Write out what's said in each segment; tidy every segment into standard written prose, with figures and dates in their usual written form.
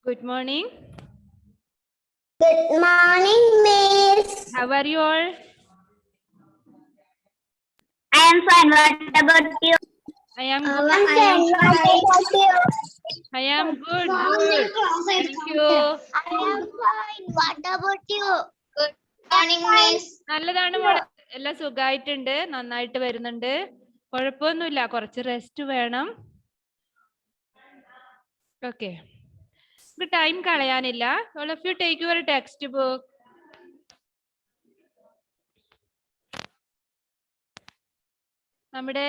Good morning. Good morning, Miss. How are you all? I am fine. What about you? I am I good. am fine. What about you? I am good. Good. Thank you. I am fine. What about you? Good morning, Miss. നല്ലതാണ് മോളെ. എല്ലാം സുഖമായിട്ടുണ്ട്, നന്നായിട്ട് വരുന്നുണ്ട്, കുഴപ്പമൊന്നുമില്ല. കുറച്ച് rest വേണം. Okay, time കളയാനില്ല. All of you take your textbook. നമ്മുടെ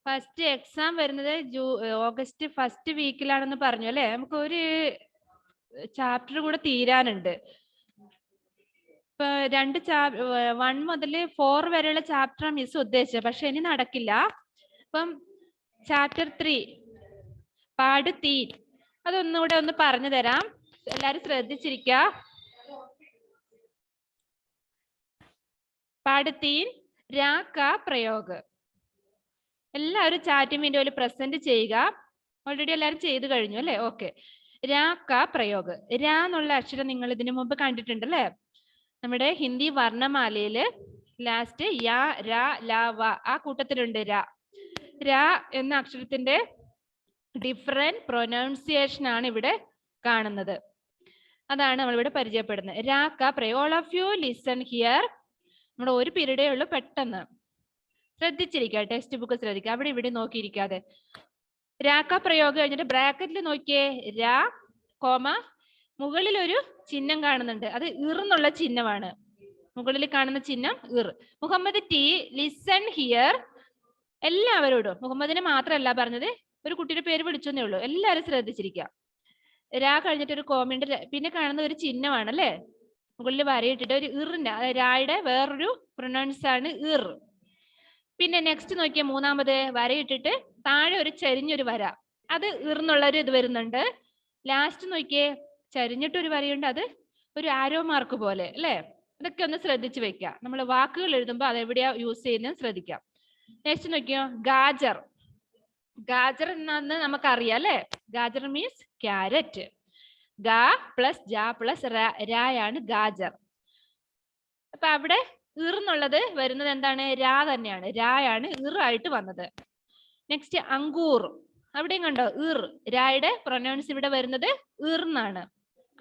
ഫസ്റ്റ് എക്സാം വരുന്നത് ഓഗസ്റ്റ് ഫസ്റ്റ് വീക്കിലാണെന്ന് പറഞ്ഞു അല്ലേ? നമുക്ക് ഒരു ചാപ്റ്റർ കൂടെ തീരാനുണ്ട്. ഇപ്പൊ 1 മുതൽ 4 വരെയുള്ള ചാപ്റ്റർ മിസ് ഉദ്ദേശിച്ചത്, പക്ഷെ ഇനി നടക്കില്ല. അപ്പം ചാപ്റ്റർ 3 പാട് 3 അതൊന്നുകൂടെ ഒന്ന് പറഞ്ഞു തരാം. എല്ലാരും ശ്രദ്ധിച്ചിരിക്ക. പാട് 3 രാ കാ പ്രയോഗ്. എല്ലാവരും ചാറ്റിംഗ് വിൻഡോയിൽ പ്രസന്റ് ചെയ്യുക. ഓൾറെഡി എല്ലാവരും ചെയ്തു കഴിഞ്ഞു അല്ലേ? ഓക്കെ. രാ കാ പ്രയോഗ്. രാ എന്നുള്ള അക്ഷരം നിങ്ങൾ ഇതിനു മുമ്പ് കണ്ടിട്ടുണ്ടല്ലേ? നമ്മുടെ ഹിന്ദി വർണ്ണമാലയില് ലാസ്റ്റ് യാ രാ ലാ വ ആ കൂട്ടത്തിലുണ്ട് രാ. രാ എന്ന അക്ഷരത്തിന്റെ ഡിഫറെന്റ് പ്രൊനൗൺസിയേഷൻ ആണ് ഇവിടെ കാണുന്നത്. അതാണ് നമ്മളിവിടെ പരിചയപ്പെടുന്നത്. രാ കാ പ്രയോഗ്. All of you listen here. നമ്മുടെ ഒരു പീരീഡേ ഉള്ളൂ, പെട്ടെന്ന് ശ്രദ്ധിച്ചിരിക്കുക. ടെക്സ്റ്റ് ബുക്ക് ശ്രദ്ധിക്കുക, അവിടെ ഇവിടെ നോക്കിയിരിക്കാതെ. രാ കാ പ്രയോഗം കഴിഞ്ഞിട്ട് ബ്രാക്കറ്റിൽ നോക്കിയേ. രാ കോമ മുകളിൽ ഒരു ചിഹ്നം കാണുന്നുണ്ട്, അത് ഇർന്നുള്ള ചിഹ്നമാണ്. മുകളിൽ കാണുന്ന ചിഹ്നം ഇർ. Muhammad T listen here. എല്ലാവരോടും, മുഹമ്മദിനെ മാത്രമല്ല പറഞ്ഞത്, ഒരു കുട്ടിയുടെ പേര് വിളിച്ചെന്നേ ഉള്ളൂ. എല്ലാവരും ശ്രദ്ധിച്ചിരിക്കുക. രാ കഴിഞ്ഞിട്ട് ഒരു കോമയുണ്ട്, പിന്നെ കാണുന്ന ഒരു ചിഹ്നമാണ് അല്ലേ? മുകളിൽ വരയിട്ടിട്ട് ഒരു ഇറിന്റെ, രായുടെ വേറൊരു പ്രൊനൗൺസ് ആണ് ഇർ. പിന്നെ നെക്സ്റ്റ് നോക്കിയ മൂന്നാമത് വരയിട്ടിട്ട് താഴെ ഒരു ചരിഞ്ഞൊരു വര, അത് ഇർന്നുള്ളൊരു ഇത് വരുന്നുണ്ട്. ലാസ്റ്റ് നോക്കിയേ ചരിഞ്ഞിട്ടൊരു വരയുണ്ട്, അത് ഒരു ആരോ മാർക്ക് പോലെ അല്ലേ? അതൊക്കെ ഒന്ന് ശ്രദ്ധിച്ചു വെക്കാം. നമ്മൾ വാക്കുകൾ എഴുതുമ്പോൾ അതെവിടെയാ യൂസ് ചെയ്യുന്നത് ശ്രദ്ധിക്കാം. നെക്സ്റ്റ് നോക്കിയോ, ഗാജർ. ഗാജർ എന്നാന്ന് നമുക്കറിയാം അല്ലേ? Gajar means carrot. ഗാ പ്ലസ് ജാ പ്ലസ് രായാണ് ഗാജർ. അപ്പൊ അവിടെ ഇർന്നുള്ളത് വരുന്നത് എന്താണ്? രാ തന്നെയാണ്. രായാണ് ഇറായിട്ട് വന്നത്. നെക്സ്റ്റ് അങ്കൂർ. അവിടെയും കണ്ടോ ഇർ. രായുടെ പ്രൊനൗൺസ് ഇവിടെ വരുന്നത് ഇർന്നാണ്.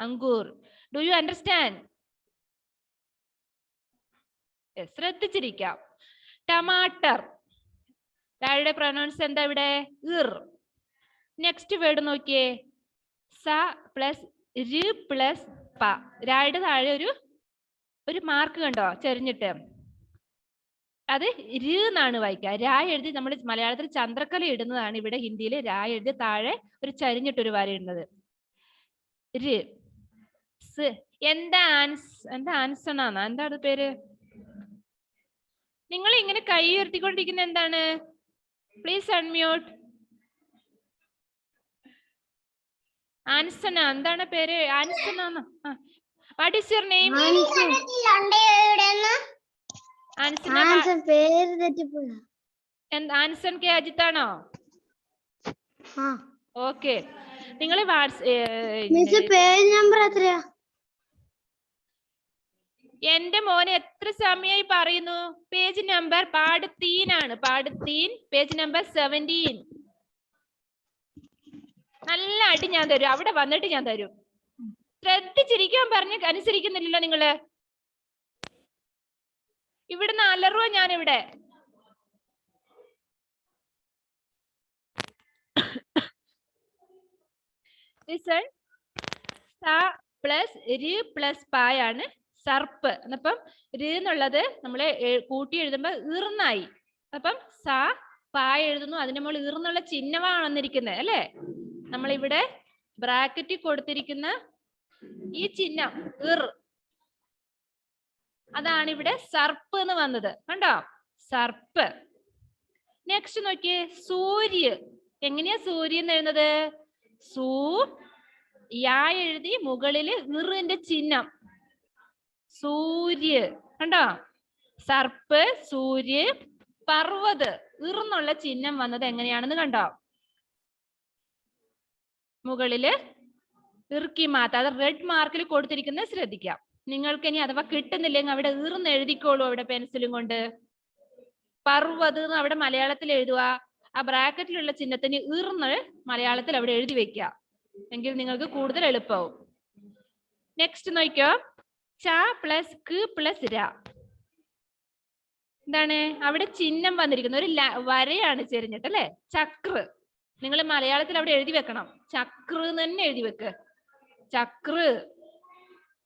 അങ്കൂർ. Do you understand? ശ്രദ്ധിച്ചിരിക്കാം. ടമാട്ടർ. രായുടെ പ്രൊനൗൺസ് എന്താ ഇവിടെ? ഇർ. നെക്സ്റ്റ് വേർഡ് നോക്കിയേ. സ പ്ലസ് ര് പ്ലസ് പ. രായുടെ താഴെ ഒരു മാർക്ക് കണ്ടോ ചെരിഞ്ഞിട്ട്? അത് ര് എന്നാണ് വായിക്കുക. രാ എഴുതി നമ്മൾ മലയാളത്തിൽ ചന്ദ്രക്കല ഇടുന്നതാണ്, ഇവിടെ ഹിന്ദിയിൽ രാ എഴുതി താഴെ ഒരു ചരിഞ്ഞിട്ടൊരു വര ഇടുന്നത്. ര്. എന്താ ആൻസൺ ആണോ? എന്താ അത് പേര്? നിങ്ങൾ ഇങ്ങനെ കൈ ഉയർത്തിക്കൊണ്ടിരിക്കുന്ന എന്താണ്? Please unmute. ആൻസൺ. എന്താണ് പേര്? ആൻസൺ ആണോ? What is your name? Anson K അജിത്താണോ? ഓക്കെ. നിങ്ങൾ പേജ് നമ്പർ എത്രയാ? എന്റെ മോനെ എത്ര സമയമായി പറയുന്നു? പേജ് നമ്പർ പാട് 3 ആണ്. പാട് 3 പേജ് നമ്പർ 17. നല്ല അടി ഞാൻ തരും, അവിടെ വന്നിട്ട് ഞാൻ തരും. ശ്രദ്ധിച്ചിരിക്കാൻ പറഞ്ഞ് അനുസരിക്കുന്നില്ലല്ലോ നിങ്ങള്. ഇവിടുന്ന് അലറുവോ ഞാനിവിടെ? സ പ്ലസ് ര് പ്ലസ് പായാണ് സർപ്പ്. അപ്പം ര് എന്നുള്ളത് നമ്മള് കൂട്ടി എഴുതുമ്പോ ഇർന്നായി. അപ്പം സ പായ എഴുതുന്നു, അതിന്റെ മുകളിൽ ഇർന്നുള്ള ചിഹ്നമാണ് വന്നിരിക്കുന്നത് അല്ലേ? നമ്മളിവിടെ ബ്രാക്കറ്റിൽ കൊടുത്തിരിക്കുന്ന ഈ ചിഹ്നം ഇർ, അതാണ് ഇവിടെ സർപ്പ് എന്ന് വന്നത്. കണ്ടോ? സർപ്പ്. നെക്സ്റ്റ് നോക്കിയേ, സൂര്യ. എങ്ങനെയാ സൂര്യ എന്ന് എഴുതുന്നത്? സൂ യാ എഴുതി മുകളില് ഇറിന്റെ ചിഹ്നം സൂര്യ. കണ്ടോ? സർപ്പ്, സൂര്യ. പർവ്വത് ഇർന്നുള്ള ചിഹ്നം വന്നത് എങ്ങനെയാണെന്ന് കണ്ടോ? മുകളില് ഇറുക്കി മാത്ത, അത് റെഡ് മാർക്കിൽ കൊടുത്തിരിക്കുന്നത് ശ്രദ്ധിക്കാം. നിങ്ങൾക്ക് ഇനി അഥവാ കിട്ടുന്നില്ലെങ്കിൽ അവിടെ ഈർന്ന് എഴുതിക്കോളൂ. അവിടെ പെൻസിലും കൊണ്ട് പർവ്വത് എന്ന് അവിടെ മലയാളത്തിൽ എഴുതുക. ആ ബ്രാക്കറ്റിലുള്ള ചിഹ്നത്തിന് ഈർന്ന് മലയാളത്തിൽ അവിടെ എഴുതി വെക്കുക. എങ്കിൽ നിങ്ങൾക്ക് കൂടുതൽ എളുപ്പമാവും. നെക്സ്റ്റ് നോക്കിയോ, ച പ്ലസ് ക് പ്ലസ് ര. എന്താണ് അവിടെ ചിഹ്നം വന്നിരിക്കുന്നത്? ഒരു വരയാണ് ചെരിഞ്ഞിട്ട് അല്ലെ, ചക്ര. നിങ്ങൾ മലയാളത്തിൽ അവിടെ എഴുതി വെക്കണം. ചക്ര തന്നെ എഴുതി വെക്ക്. ചക്ര,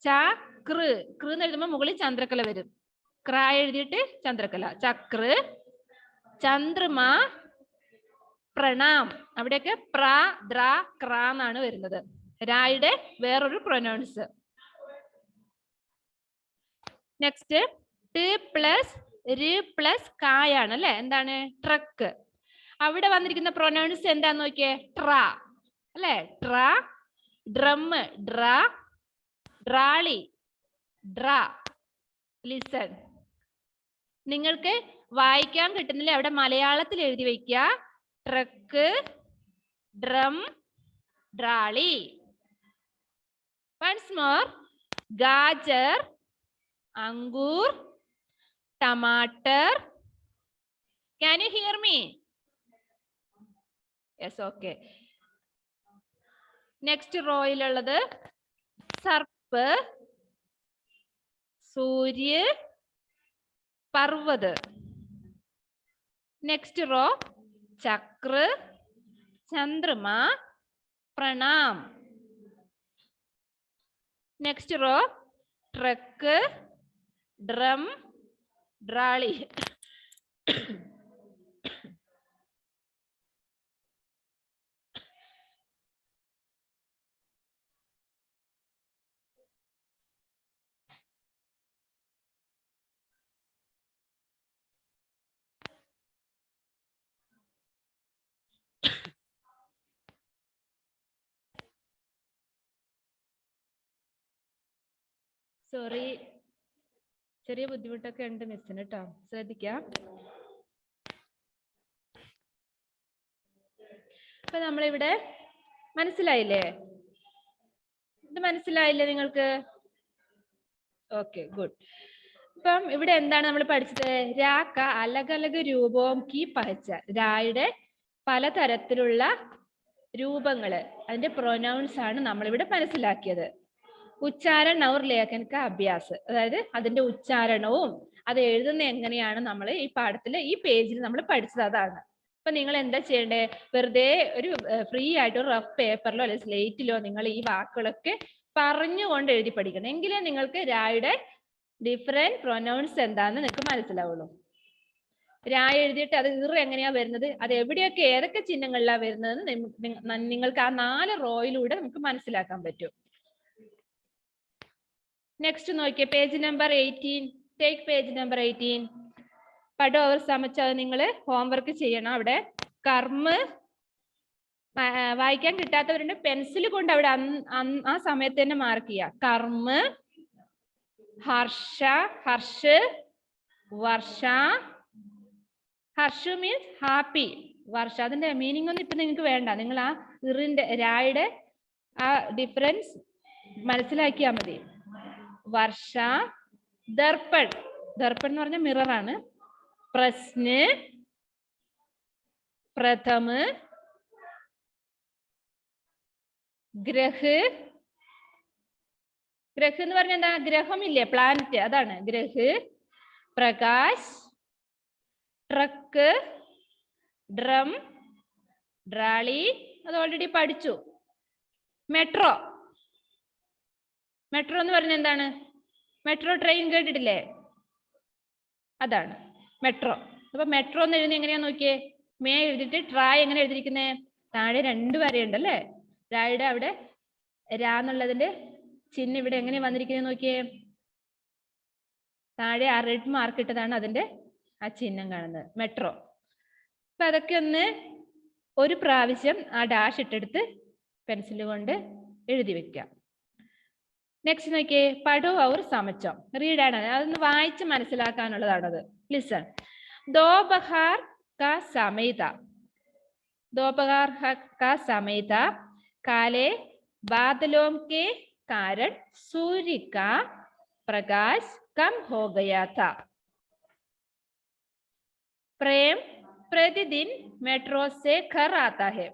ചക്ര. കൃ എന്ന് എഴുതുമ്പോൾ മുകളിൽ ചന്ദ്രക്കല വരും. ക്ര എഴുതിയിട്ട് ചന്ദ്രക്കല. ചക്ര, ചന്ദ്രമ, പ്രണാം. അവിടെയൊക്കെ പ്ര, ദ്ര, ക്ര എന്നാണ് വരുന്നത്. രായുടെ വേറൊരു പ്രൊനൗൺസ്. നെക്സ്റ്റ് ട് പ്ലസ് ര് പ്ലസ് കായാണ് അല്ലെ. എന്താണ്? ട്രക്ക്. അവിടെ വന്നിരിക്കുന്ന പ്രൊനൗൺസ് എന്താന്ന് നോക്കിയേ, ട്ര അല്ലെ. ട്ര, ഡ്രം, ഡ്ര, ഡ്രാളി, ഡ്ര. ലിസൺ. നിങ്ങൾക്ക് വായിക്കാൻ കിട്ടുന്നില്ല, അവിടെ മലയാളത്തിൽ എഴുതി വെക്കുക. ട്രക്ക്, ഡ്രം, ഡ്രാളി. വൺസ് മോർ, ഗാജർ, അങ്കൂർ, ടമാട്ടർ. Can you hear me? Yes, okay. Next റോയിലുള്ളത് സർപ്പ്, സൂര്യ, പർവ്വത്. നെക്സ്റ്റ് റോ ചക്ര, ചന്ദ്രമ, പ്രണാം. നെക്സ്റ്റ് റോ ട്രക്ക്, ഡ്രം, ഡ്രാളി. സോറി, ചെറിയ ബുദ്ധിമുട്ടൊക്കെ ഉണ്ട് മിസ്സിന് കേട്ടോ, ശ്രദ്ധിക്കാം. അപ്പൊ നമ്മളിവിടെ മനസ്സിലായില്ലേ? ഇത് മനസ്സിലായില്ലേ നിങ്ങൾക്ക്? Okay, good. ഇപ്പം ഇവിടെ എന്താണ് നമ്മൾ പഠിച്ചത്? രാക്ക അലഗലഗ് രൂപവും കി പഹച്ച. രായുടെ പലതരത്തിലുള്ള രൂപങ്ങള്, അതിന്റെ പ്രൊനൗൺസ് ആണ് നമ്മളിവിടെ മനസ്സിലാക്കിയത്. ഉച്ചാരണ ഔർ ലേഖൻ കാ അഭ്യാസ്, അതായത് അതിന്റെ ഉച്ചാരണവും അത് എഴുതുന്ന എങ്ങനെയാണ് നമ്മൾ ഈ പാഠത്തില് ഈ പേജിൽ നമ്മൾ പഠിച്ചത്. അതാണ്. അപ്പൊ നിങ്ങൾ എന്താ ചെയ്യണ്ടേ? വെറുതെ ഒരു ഫ്രീ ആയിട്ട് ഒരു റഫ് പേപ്പറിലോ അല്ലെങ്കിൽ സ്ലേറ്റിലോ നിങ്ങൾ ഈ വാക്കുകളൊക്കെ പറഞ്ഞുകൊണ്ട് എഴുതി പഠിക്കണം. എങ്കിലേ നിങ്ങൾക്ക് രായുടെ ഡിഫറെന്റ് പ്രൊനൗൺസ് എന്താന്ന് നിങ്ങൾക്ക് മനസ്സിലാവുള്ളൂ. രായ എഴുതിയിട്ട് അത് ഇറ് എങ്ങനെയാ വരുന്നത്, അത് എവിടെയൊക്കെ ഏതൊക്കെ ചിഹ്നങ്ങളിലാണ് വരുന്നതെന്ന് നിങ്ങൾക്ക് ആ 4 റോയിലൂടെ നമുക്ക് മനസ്സിലാക്കാൻ പറ്റും. നെക്സ്റ്റ് നോക്കിയേ, page number 18. Take page number 18. പഠോ അവർ സമച്ചത് നിങ്ങൾ ഹോംവർക്ക് ചെയ്യണം. അവിടെ കർമ്മ വായിക്കാൻ കിട്ടാത്തവരുണ്ട്, പെൻസിൽ കൊണ്ട് അവിടെ ആ സമയത്ത് തന്നെ മാർക്ക് ചെയ്യുക. കർമ്മ, ഹർഷ, ഹർഷ്, വർഷ. ഹർഷു മീൻസ് ഹാപ്പി, വർഷ അതിന്റെ മീനിങ് ഒന്നും ഇപ്പൊ നിങ്ങൾക്ക് വേണ്ട. നിങ്ങൾ ആ ഇറിന്റെ രായുടെ ആ ഡിഫറൻസ് മനസ്സിലാക്കിയാൽ മതി. വർഷ, ദർപ്പൺ, ദർപ്പൺ എന്ന് പറഞ്ഞ മിറർ ആണ്. പ്രശ്ന, പ്രഥമ, ഗ്രഹ്. ഗ്രഹ് എന്ന് പറഞ്ഞ എന്താ? ഗ്രഹമില്ലേ, പ്ലാനറ്റ്, അതാണ് ഗ്രഹ്. പ്രകാശ്, ട്രക്ക്, ഡ്രം, ഡ്രാളി, അത് ഓൾറെഡി പഠിച്ചു. മെട്രോ, മെട്രോ എന്ന് പറഞ്ഞ എന്താണ്? മെട്രോ ട്രെയിൻ കേട്ടിട്ടില്ലേ? അതാണ് മെട്രോ. അപ്പൊ മെട്രോ എന്ന് എഴുതി എങ്ങനെയാ നോക്കിയേ? മേ എഴുതിട്ട് ട്രായ് എങ്ങനെ എഴുതിയിരിക്കുന്നേ? താഴെ 2 വരയുണ്ട് അല്ലേ? രായുടെ അവിടെ രാ എന്നുള്ളതിന്റെ ചിഹ്നം ഇവിടെ എങ്ങനെ വന്നിരിക്കുന്നത് നോക്കിയേ. താഴെ ആ റെഡ് മാർക്ക് ഇട്ടതാണ് അതിന്റെ ആ ചിഹ്നം കാണുന്നത്, മെട്രോ. അപ്പൊ അതൊക്കെ ഒന്ന് ഒരു പ്രാവശ്യം ആ ഡാഷ് ഇട്ടെടുത്ത് പെൻസിൽ കൊണ്ട് എഴുതി വെക്കാം. നെക്സ്റ്റ് നോക്കിയേ, പഠോ ഔർ സമച്ചോ. റീഡാണ്, അതൊന്ന് വായിച്ച് മനസ്സിലാക്കാനുള്ളതാണത്. ലിസൺ. दोपहर का समय था, दोपहर का समय था, काले बादलों के कारण सूर्य का प्रकाश कम हो गया था. प्रेम प्रतिदिन मेट्रो से घर आता है.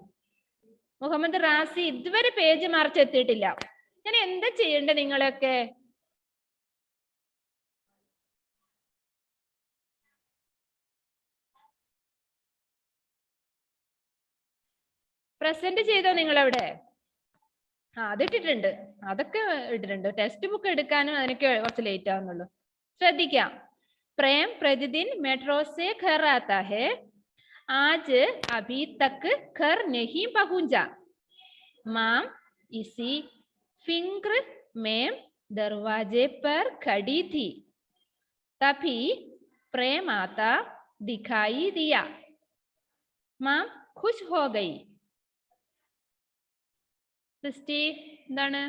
മുഹമ്മദ് റാസി ഇതുവരെ പേജ് മറിച്ചെത്തിയിട്ടില്ല. ഞാൻ എന്താ ചെയ്യേണ്ടത് നിങ്ങളൊക്കെ? പ്രസന്റ് ചെയ്തോ നിങ്ങളവിടെ? അതിട്ടിട്ടുണ്ട്, അതൊക്കെ ഇട്ടിട്ടുണ്ട്. ടെക്സ്റ്റ് ബുക്ക് എടുക്കാനും അതിനൊക്കെ കുറച്ച് ലേറ്റ് ആവുന്നുള്ളൂ. ശ്രദ്ധിക്കാം. പ്രേം പ്രതിദിൻ മെട്രോ സെ ഘർ ആതാ ഹെ. ആജ് അഭി തക് ഘർ നഹീ പഹുഞ്ച. മാം ഇസി ഫിംഗർ में दरवाजे पर खड़ी थी. तभी प्रेम आता दिखाई दिया. माम खुश हो गई. ക്രിസ്റ്റി എന്താണ്?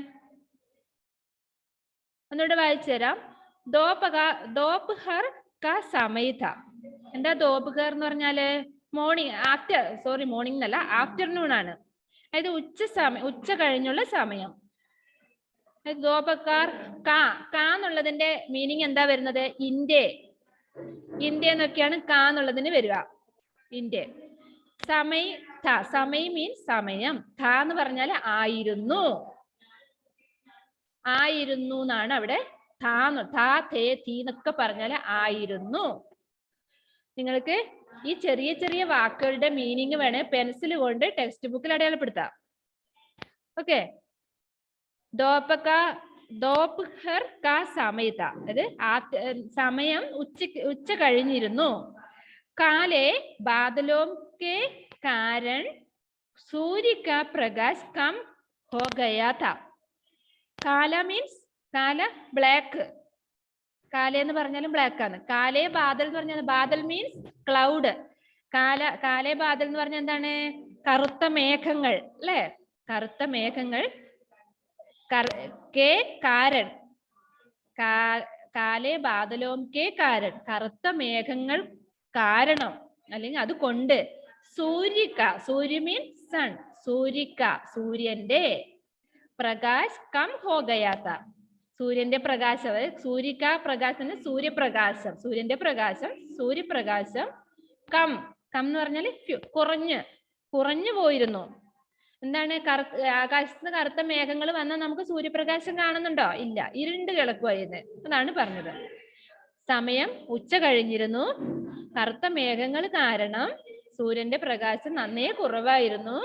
ഒന്നുകൂടെ വായിച്ചു തരാം. ദോപ്ഹർ കാ സമയ ഥ. എന്താ ദോപ്ഹർ എന്ന് പറഞ്ഞാല്? മോർണിംഗ്, മോർണിംഗ് എന്നല്ല, ആഫ്റ്റർനൂൺ ആണ്. അതായത് ഉച്ച കഴിഞ്ഞുള്ള സമയം. ദോപക്കാർ കാ എന്നുള്ളതിന്റെ മീനിങ് എന്താ വരുന്നത്? ഇന്ത്യ എന്നൊക്കെയാണ് കാ എന്നുള്ളതിന് വരിക. ഇന്ത്യ. സമയ മീൻസ് സമയം. ഥ എന്ന് പറഞ്ഞാൽ ആയിരുന്നു. ആയിരുന്നു എന്നാണ് അവിടെ. തീ എന്നൊക്കെ പറഞ്ഞാൽ ആയിരുന്നു. നിങ്ങൾക്ക് ഈ ചെറിയ ചെറിയ വാക്കുകളുടെ മീനിങ് വേണേ പെൻസിൽ കൊണ്ട് ടെക്സ്റ്റ് ബുക്കിൽ അടയാളപ്പെടുത്താം. ഓക്കെ. ദോപ്ഹർ കാ സമയത്ത, അതായത് സമയം ഉച്ച കഴിഞ്ഞിരുന്നു. കാലെ ബാദലോ കെ കാരൺ സൂര്യ കാ പ്രകാശ് കം ഹോ ഗയാ ഥാ. കാല മീൻസ് ബ്ലാക്ക്. കാല എന്ന് പറഞ്ഞാലും ബ്ലാക്ക് ആണ്. കാലേ ബാദൽ എന്ന് പറഞ്ഞാൽ, ബാദൽ മീൻസ് ക്ലൗഡ്. കാലേ ബാദൽ എന്ന് പറഞ്ഞാൽ എന്താണ്? കറുത്ത മേഘങ്ങൾ അല്ലെ? കറുത്ത മേഘങ്ങൾ. കെ കാരൺ, കാലേ ബാദലോം കെ കാരൺ, കറുത്ത മേഘങ്ങൾ കാരണം അല്ലെങ്കിൽ അതുകൊണ്ട്. സൂര്യ മീൻസ് സൺ. സൂര്യന്റെ പ്രകാശ് കം ഹോ ഗയാ ഥാ. സൂര്യന്റെ പ്രകാശം, സൂര്യക പ്രകാശം, സൂര്യപ്രകാശം, സൂര്യന്റെ പ്രകാശം, സൂര്യപ്രകാശം കം എന്ന് പറഞ്ഞാൽ കുറഞ്ഞു പോയിരുന്നു. എന്താണ്? ആകാശത്ത് കറുത്ത മേഘങ്ങൾ വന്നാൽ നമുക്ക് സൂര്യപ്രകാശം കാണുന്നുണ്ടോ? ഇല്ല, ഇരുണ്ട് കിടക്കുവായിരുന്നു. അതാണ് പറഞ്ഞത്. സമയം ഉച്ച കഴിഞ്ഞിരുന്നു. കറുത്ത മേഘങ്ങൾ കാരണം സൂര്യന്റെ പ്രകാശം നന്നേ കുറവായിരുന്നു.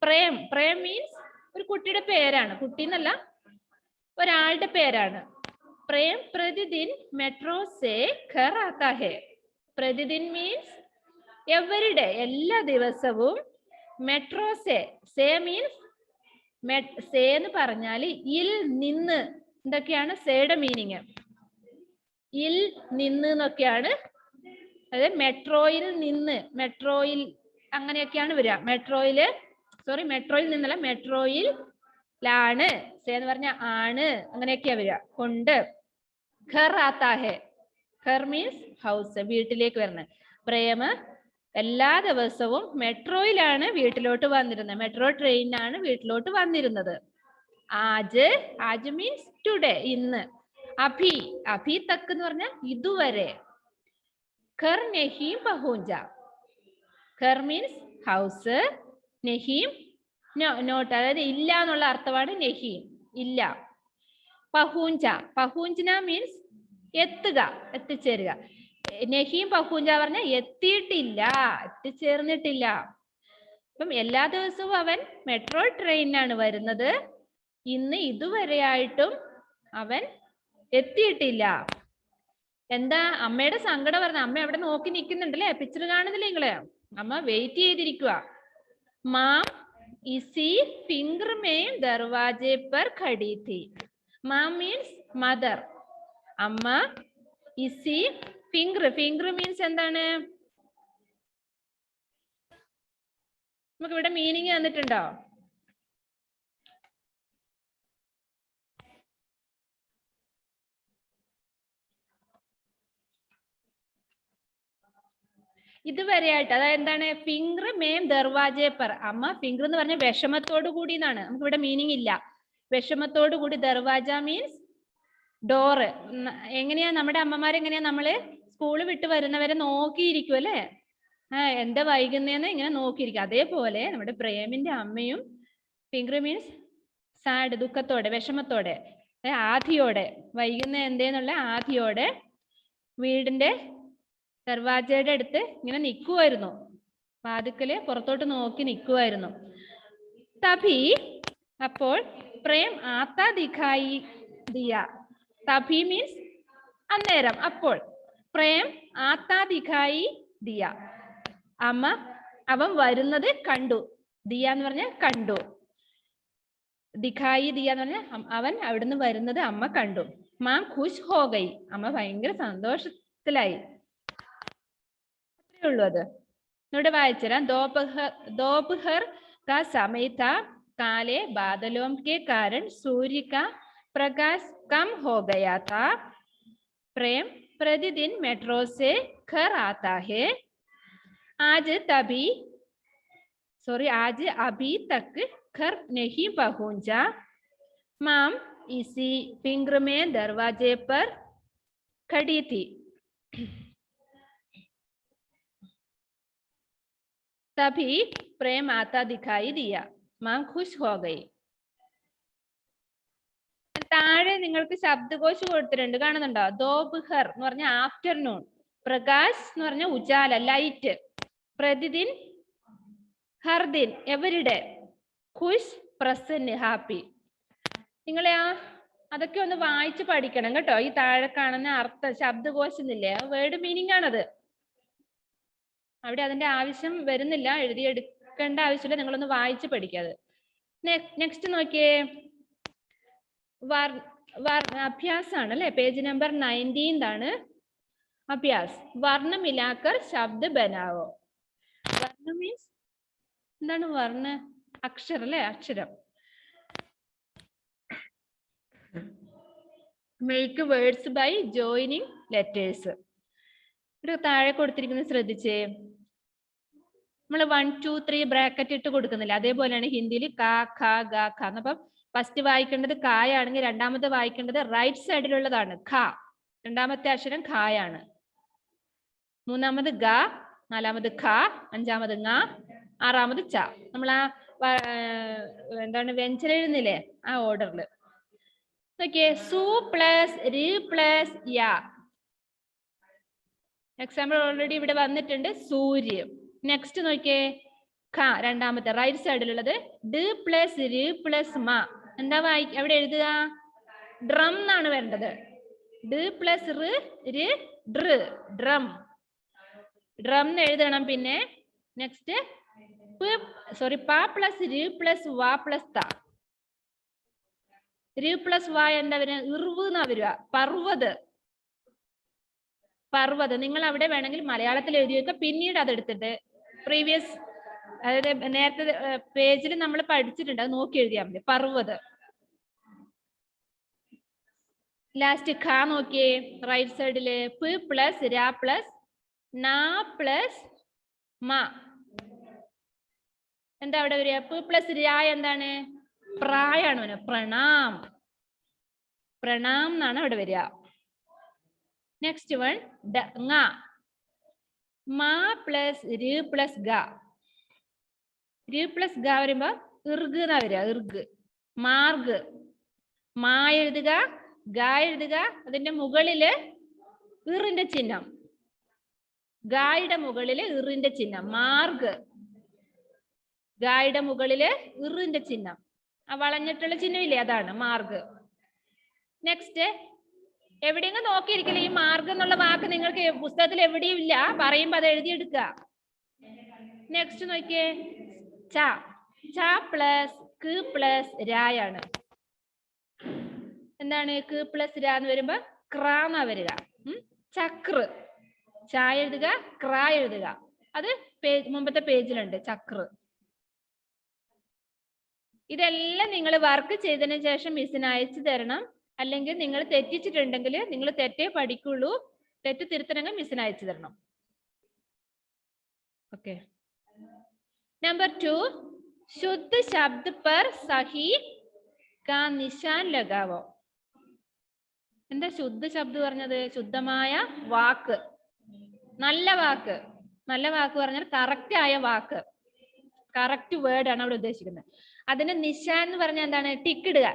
പ്രേം മീൻസ് ഒരു കുട്ടിയുടെ പേരാണ്. കുട്ടി എന്നല്ല, ഒരാളുടെ പേരാണ്. പ്രേം പ്രതിദിൻ മെട്രോ സേ ഘർ ആതാ ഹെ. പ്രതിദിൻ മീൻസ് എവരിഡേ, എല്ലാ ദിവസവും. മെട്രോ സേ മീൻസ് സേ എന്ന് പറഞ്ഞാല് ഇൽ നിന്ന്. എന്തൊക്കെയാണ് സേയുടെ മീനിങ്? ഇൽ നിന്ന് എന്നൊക്കെയാണ്. അതായത് മെട്രോയിൽ നിന്ന്, മെട്രോയിൽ അങ്ങനെയൊക്കെയാണ് വരിക. മെട്രോയിൽ നിന്നല്ല, മെട്രോയിലാണ്. സേ എന്ന് പറഞ്ഞ ആണ്, അങ്ങനെയൊക്കെയാ വരിക. കൊണ്ട്. ഘർ ആതാ ഹെ. ഘർ മീൻസ് ഹൗസ്, വീട്ടിലേക്ക് വരുന്നത്. പ്രേമ എല്ലാ ദിവസവും മെട്രോയിലാണ് വീട്ടിലോട്ട് വന്നിരുന്നത്. മെട്രോ ട്രെയിനിലാണ് വീട്ടിലോട്ട് വന്നിരുന്നത്. ആജ് മീൻസ് ടുഡേ, ഇന്ന്. അഭി തക്ക് എന്ന് പറഞ്ഞാൽ ഇതുവരെ. ഘർ നഹീം പഹുഞ്ച. ഘർ മീൻസ് ഹൗസ്, നഹീം നോട്ട്, അതായത് ഇല്ല എന്നുള്ള അർത്ഥമാണ് നഹീം, ഇല്ല. പഹൂഞ്ചന മീൻസ് എത്തുക, എത്തിച്ചേരുക. നഹീം പഹൂഞ്ച പറഞ്ഞ എത്തിച്ചേർന്നിട്ടില്ല. അപ്പം എല്ലാ ദിവസവും അവൻ മെട്രോ ട്രെയിനിനാണ് വരുന്നത്. ഇന്ന് ഇതുവരെയായിട്ടും അവൻ എത്തിയിട്ടില്ല. എന്താ അമ്മയുടെ സങ്കടം പറഞ്ഞ? അമ്മ അവിടെ നോക്കി നിൽക്കുന്നുണ്ടല്ലേ? പിക്ചർ കാണുന്നില്ലേ നിങ്ങള്? അമ്മ വെയിറ്റ് ചെയ്തിരിക്കുക. മാം ഇസി ഫിംഗർ മേ ദർവാജെ പർ ഖടി ഥി. മാം മീൻസ് മദർ. അമ്മ ഇസി ഫിംഗർ മീൻസ് എന്താണ്? നമുക്ക് ഇവിടെ മീനിങ് തന്നിട്ടുണ്ടോ? ഇതുവരെയായിട്ട് അതായത് എന്താണ് ഫിംഗർ മേം ദർവാജെ പർ. അമ്മ ഫിംഗർ എന്ന് പറഞ്ഞ വിഷമത്തോടു കൂടി എന്നാണ്, നമുക്ക് ഇവിടെ മീനിങ് ഇല്ല. വിഷമത്തോടു കൂടി ദർവാജ മീൻസ് ഡോറ്. എങ്ങനെയാ നമ്മുടെ അമ്മമാരെങ്ങനെയാ നമ്മള് സ്കൂള് വിട്ട് വരുന്നവരെ നോക്കിയിരിക്കും അല്ലെ, എന്താ വൈകുന്നേന്ന് ഇങ്ങനെ നോക്കിയിരിക്കും. അതേപോലെ നമ്മുടെ പ്രേമിന്റെ അമ്മയും ഫിംഗർ മീൻസ് സാഡ്, ദുഃഖത്തോടെ വിഷമത്തോടെ ആധിയോടെ വൈകുന്ന എന്തേന്നുള്ള ആധിയോടെ വീടിന്റെ ദർവാജയുടെ അടുത്ത് ഇങ്ങനെ നിൽക്കുമായിരുന്നു, വാതിക്കല് പുറത്തോട്ട് നോക്കി നിൽക്കുമായിരുന്നു. തഭി അപ്പോൾ പ്രേം ആത്താ ദിഖായി ദിയ. തഭി മീൻസ് അന്നേരം, അപ്പോൾ പ്രേം ആത്താ ദിഖായി ദിയ, അവൻ വരുന്നത് കണ്ടു. ദിയ എന്ന് പറഞ്ഞ കണ്ടു, ദിഖായി ദിയ എന്ന് പറഞ്ഞ അവൻ അവിടുന്ന് വരുന്നത് അമ്മ കണ്ടു. മാം ഖുഷ് ഹോ ഗയി, അമ്മ ഭയങ്കര സന്തോഷത്തിലായി. അത്രേ ഉള്ളൂ അത്. ഇവിടെ വായിച്ചുതരാം. दोपहर का समय था, काले बादलों के कारण सूर्य का प्रकाश कम हो गया था. प्रेम प्रतिदिन मेट्रो से घर आता है. आज अभी तक घर नहीं पहुंचा. माम इसी फिंगर में दरवाजे पर खड़ी थी. तभी प्रेम आता दिखाई दिया. माम खुश हो गई. താഴെ നിങ്ങൾക്ക് ശബ്ദകോശ് കൊടുത്തിട്ടുണ്ട്, കാണുന്നുണ്ടോ? ദോപഹർ എന്ന് പറഞ്ഞ ആഫ്റ്റർനൂൺ, പ്രകാശ് എന്ന് പറഞ്ഞ ഉജാല ലൈറ്റ്, പ്രതിദിൻ ഹർദിൻ എവരിഡേ, ഖുഷ് പ്രസन्न ഹാപ്പി. നിങ്ങളെ അതൊക്കെ ഒന്ന് വായിച്ച് പഠിക്കണം കേട്ടോ. ഈ താഴെ കാണുന്ന അർത്ഥം ശബ്ദകോശന്നില്ലേ, വേർഡ് മീനിങ് ആണത്. അവിടെ അതിന്റെ ആവശ്യം വരുന്നില്ല, എഴുതിയെടുക്കേണ്ട ആവശ്യമില്ല, നിങ്ങളൊന്ന് വായിച്ച് പഠിക്കാതെ. നെക്സ്റ്റ് നോക്കിയേ, അഭ്യാസാണ് അല്ലെ, പേജ് നമ്പർ 19 ആണ് അഭ്യാസ്. വർണ്ണ മിലാക്കർ ശബ്ദ ബനാവോ. വർണ്ണ മീൻസ് എന്താണ്? വർണ്ണ അക്ഷരം അല്ലെ, അക്ഷരം. Make words by joining letters. ഇവിടെ താഴെ കൊടുത്തിരിക്കുന്നത് ശ്രദ്ധിച്ചേ, നമ്മൾ 1 2 3 ബ്രാക്കറ്റ് ഇട്ട് കൊടുക്കുന്നില്ല, അതേപോലെയാണ് ഹിന്ദിയിൽ കാ ഖ ഗ ഖ. അപ്പം ഫസ്റ്റ് വായിക്കേണ്ടത് കായാണെങ്കിൽ രണ്ടാമത്തെ വായിക്കേണ്ടത് റൈറ്റ് സൈഡിലുള്ളതാണ് ഖ. രണ്ടാമത്തെ അക്ഷരം ഖായാണ്, മൂന്നാമത് ഗ, നാലാമത് ഖ, അഞ്ചാമത് ങ, ആറാമത് ച. നമ്മൾ ആ എന്താണ് വ്യഞ്ജനം എഴുതുന്നില്ലേ, ആ ഓർഡറിൽ നോക്കിയേ. സു പ്ലസ് രി പ്ലസ് യാ. എക്സാമ്പിൾ ഓൾറെഡി ഇവിടെ വന്നിട്ടുണ്ട്, സൂര്യ. നെക്സ്റ്റ് നോക്കിയേ, ഖ രണ്ടാമത്തെ റൈറ്റ് സൈഡിലുള്ളത്. ഡി പ്ലസ് രി പ്ലസ് മ. എന്താ അവിടെ എഴുതുക? ഡ്രം എന്നാണ് വേണ്ടത്. ഡി പ്ലസ് റി ഡ്രം, ഡ്രം എന്ന് എഴുതണം. പിന്നെ നെക്സ്റ്റ് പ പ്ലസ് രി പ്ലസ് വ പ്ലസ് ത. രി പ്ലസ് വ എന്താ വരുക? ഇർവ് എന്നാ വരിക, പർവ്വത്. പർവ്വത് നിങ്ങൾ അവിടെ വേണമെങ്കിൽ മലയാളത്തിൽ എഴുതി വെക്കുക, പിന്നീട് അതെടുത്തിട്ട് പ്രീവിയസ് അതായത് നേരത്തെ പേജിൽ നമ്മൾ പഠിച്ചിട്ടുണ്ട്, അത് നോക്കി എഴുതിയാൽ മതി. പർവ്വത്. ലാസ്റ്റ് ഖ നോക്കിയേ, റൈറ്റ് സൈഡില് പ് പ്ലസ് ര പ്ലസ് ന പ്ലസ് മ. എന്താ അവിടെ വരിക? പ് പ്ലസ് ര എന്താണ്? പ്രായാണ്, പ്രണാം. പ്രണാം എന്നാണ് അവിടെ വരിക. നെക്സ്റ്റ് വൺ ങ. മ പ്ലസ് രി പ്ലസ് ഗ. രി പ്ലസ് ഗ വരുമ്പോ ഇർഗ് എന്നാ വരിക, ഇർഗ്. മാർഗ്. മാ എഴുതുക, ഗ എഴുതുക, അതിന്റെ മുകളില് ഇറിന്റെ ചിഹ്നം, ഗായുടെ മുകളില് ഇറിന്റെ ചിഹ്നം, മാർഗ്. ഗായുടെ മുകളില് ഇറിന്റെ ചിഹ്നം, ആ വളഞ്ഞിട്ടുള്ള ചിഹ്നം ഇല്ലേ, അതാണ് മാർഗ്. നെക്സ്റ്റ് എവിടെയെങ്കിലും നോക്കിയിരിക്കില്ല, ഈ മാർഗ് എന്നുള്ള വാക്ക് നിങ്ങൾക്ക് പുസ്തകത്തിൽ എവിടെയും ഇല്ല, പറയുമ്പോ അത് എഴുതിയെടുക്കുക. നെക്സ്റ്റ് നോക്കിയേ, ച. ച പ്ലസ് ക് പ്ലസ് രായാണ്. എന്താണ് ക് പ്ലസ് രാ എന്ന് വരുമ്പോ ക്ര എന്നാ വരിക. ചക്ര. ച എഴുതുക, ക്ര എഴുതുക. അത് മുമ്പത്തെ പേജിലുണ്ട്, ചക്ര. ഇതെല്ലാം നിങ്ങൾ വർക്ക് ചെയ്തതിനു ശേഷം മിസ്സിന് അയച്ചു തരണം. അല്ലെങ്കിൽ നിങ്ങൾ തെറ്റിച്ചിട്ടുണ്ടെങ്കിൽ നിങ്ങൾ തെറ്റേ പഠിക്കുള്ളൂ, തെറ്റ് തിരുത്തണമെങ്കിൽ മിസ്സിന് അയച്ചു തരണം. ओके नंबर 2 शुद्ध शब्द पर सही का निशान लगावो എന്താ ശുദ്ധ ശബ്ദം പറഞ്ഞത് ശുദ്ധമായ വാക്ക് നല്ല വാക്ക് പറഞ്ഞാൽ കറക്റ്റ് ആയ വാക്ക് കറക്റ്റ് വേർഡ് ആണ് അവിടെ ഉദ്ദേശിക്കുന്നത് അതിന് നിശാൻ എന്ന് പറഞ്ഞാൽ എന്താണ് ടിക്ക് ഇടുക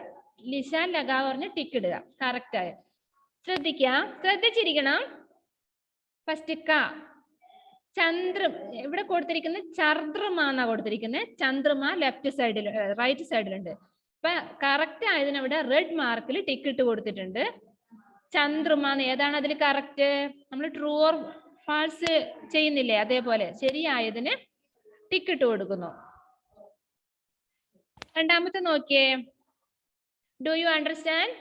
നിശാൻ ലഗാവ് പറഞ്ഞ് ടിക്ക് ഇടുക കറക്റ്റ് ആയ ശ്രദ്ധിച്ചിരിക്കണം ഫസ്റ്റ് ക ചന്ദ്രം ഇവിടെ കൊടുത്തിരിക്കുന്നത് ചന്ദ്രമ എന്നാ കൊടുത്തിരിക്കുന്നത് ചന്ദ്രമ ലെഫ്റ്റ് സൈഡിൽ റൈറ്റ് സൈഡിലുണ്ട് അപ്പൊ കറക്റ്റ് ആയതിന് അവിടെ റെഡ് മാർക്കിൽ ടിക്ക് ഇട്ട് കൊടുത്തിട്ടുണ്ട് ചന്ദ്രമ ഏതാണ് അതിൽ കറക്റ്റ് നമ്മൾ ട്രൂ ഓർ ഫാൾസ് ചെയ്യുന്നില്ലേ അതേപോലെ ശരിയായതിന് ടിക്ക് ഇട്ട് കൊടുക്കുന്നു രണ്ടാമത്തെ നോക്കിയേ ഡു യു അണ്ടർസ്റ്റാൻഡ്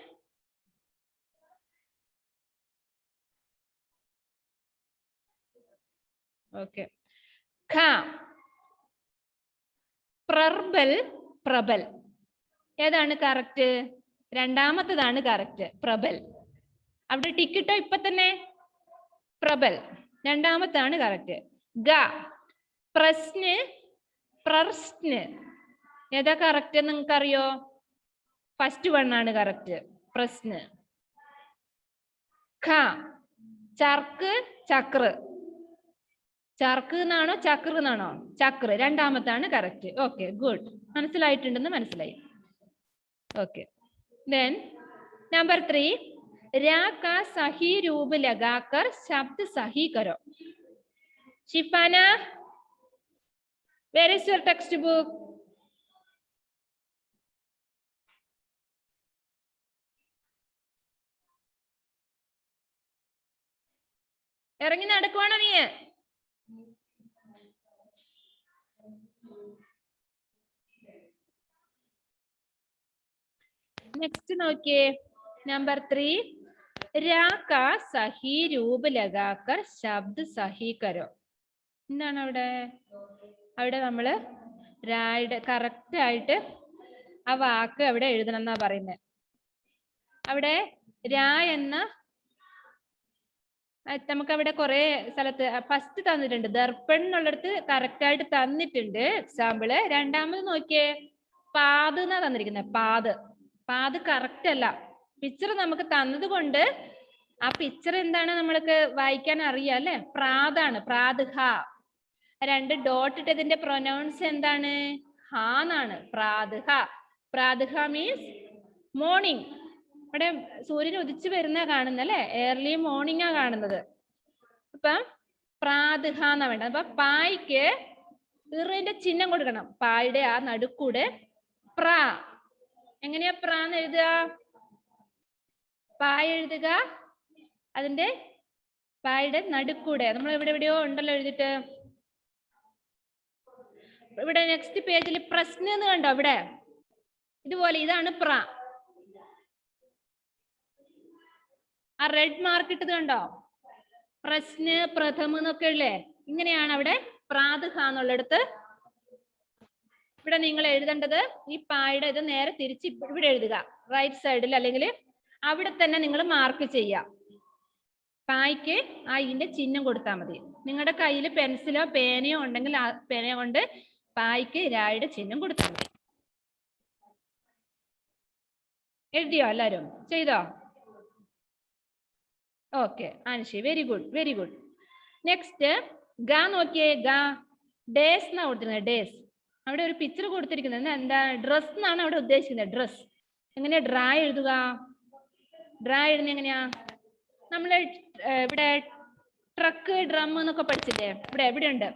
ഓക്കെ ഖ പ്രബൽ ഏതാണ് കറക്റ്റ് രണ്ടാമത്തേതാണ് കറക്റ്റ് പ്രബൽ അവിടെ ടിക്കിട്ടോ ഇപ്പൊ തന്നെ പ്രബൽ രണ്ടാമത്താണ് കറക്റ്റ് ഗ പ്രശ്ന ഏതാ കറക്റ്റ് നിങ്ങൾക്ക് അറിയോ ഫസ്റ്റ് വൺ ആണ് കറക്റ്റ് പ്രശ്ന ഖ ചർക്ക് എന്നാണോ ചക്ര എന്നാണോ ചക്ര രണ്ടാമത്താണ് കറക്റ്റ് ഓക്കെ ഗുഡ് മനസ്സിലായിട്ടുണ്ടെന്ന് മനസ്സിലായി ഓക്കെ then number 3 रा का सही रूप लगाकर शब्द सही करो शिफाना where is your textbook ഇറങ്ങി നടക്കുവാണോ നീ നെക്സ്റ്റ് നോക്കിയേ നമ്പർ 3 रा का सही रूप लगाकर शब्द सही करो എന്താണ് അവിടെ നമ്മള് രായുടെ കറക്റ്റ് ആയിട്ട് ആ വാക്ക് അവിടെ എഴുതണം എന്നാ പറയുന്നത് അവിടെ രാ എന്ന നമുക്ക് അവിടെ കുറെ സ്ഥലത്ത് ഫസ്റ്റ് തന്നിട്ടുണ്ട് ദർപ്പൺ എന്നുള്ളിടത്ത് കറക്റ്റ് ആയിട്ട് തന്നിട്ടുണ്ട് എക്സാമ്പിള് രണ്ടാമത് നോക്കിയേ പാത് എന്നാ തന്നിരിക്കുന്നത് പാത് കറക്റ്റ് അല്ല പിക്ചർ നമുക്ക് തന്നത് കൊണ്ട് ആ പിക്ചർ എന്താണ് നമ്മൾക്ക് വായിക്കാൻ അറിയാം അല്ലെ പ്രാതാണ് പ്രാദ്ഹ രണ്ട് ഡോട്ട് ഇട്ടതിന്റെ പ്രൊനൗൺസ് എന്താണ് ഹാ എന്നാണ് പ്രാദ്ഹ മീൻസ് മോർണിംഗ് ഇവിടെ സൂര്യൻ ഉദിച്ചു വരുന്ന കാണുന്നത് അല്ലെ ഏർലി മോർണിംഗ് ആ കാണുന്നത് അപ്പം പ്രാദ്ഹ എന്നാ വേണ്ടത് അപ്പൊ പായ്ക്ക് ഇറിന്റെ ചിഹ്നം കൊടുക്കണം പായുടെ ആ നടുക്കൂടെ എങ്ങനെയാ പ്രാന്ന് എഴുതുക പായ എഴുതുക അതിന്റെ പായുടെ നടുക്കൂടെ നമ്മൾ എവിടെയോ ഉണ്ടല്ലോ എഴുതിട്ട് ഇവിടെ നെക്സ്റ്റ് പേജിൽ പ്രശ്ന എന്ന് കണ്ടോ ഇവിടെ ഇതുപോലെ ഇതാണ് ആ റെഡ് മാർക്ക് ഇട്ടത് കണ്ടോ പ്രശ്ന പ്രഥമ എന്നൊക്കെ ഉള്ളേ ഇങ്ങനെയാണ് അവിടെ പ്രാദ്ഹ എന്നുള്ളിടത്ത് ഇവിടെ നിങ്ങൾ എഴുതേണ്ടത് ഈ പായുടെ ഇത് നേരെ തിരിച്ച് ഇവിടെ എഴുതുക റൈറ്റ് സൈഡിൽ അല്ലെങ്കിൽ അവിടെ തന്നെ നിങ്ങൾ മാർക്ക് ചെയ്യുക പായ്ക്ക് ആ ഇതിന്റെ ചിഹ്നം കൊടുത്താൽ മതി നിങ്ങളുടെ കയ്യിൽ പെൻസിലോ പേനയോ ഉണ്ടെങ്കിൽ ആ പേന കൊണ്ട് പായ്ക്ക് രായുടെ ചിഹ്നം കൊടുത്താൽ മതി എഴുതിയോ എല്ലാരും ചെയ്തോ okay Anshi very good next ഗ നോക്കിയേ ഡേസ് എന്നാ കൊടുത്തിരുന്നത് ഡേസ് അവിടെ ഒരു പിക്ചർ കൊടുത്തിരിക്കുന്നത് എന്താ ഡ്രസ് എന്നാണ് അവിടെ ഉദ്ദേശിക്കുന്നത് ഡ്രസ് എങ്ങനെയാ ഡ്രാ എഴുതുക എങ്ങനെയാ നമ്മള് ഇവിടെ ട്രക്ക് ഡ്രം എന്നൊക്കെ പഠിച്ചില്ലേ ഇവിടെ എവിടെയുണ്ട്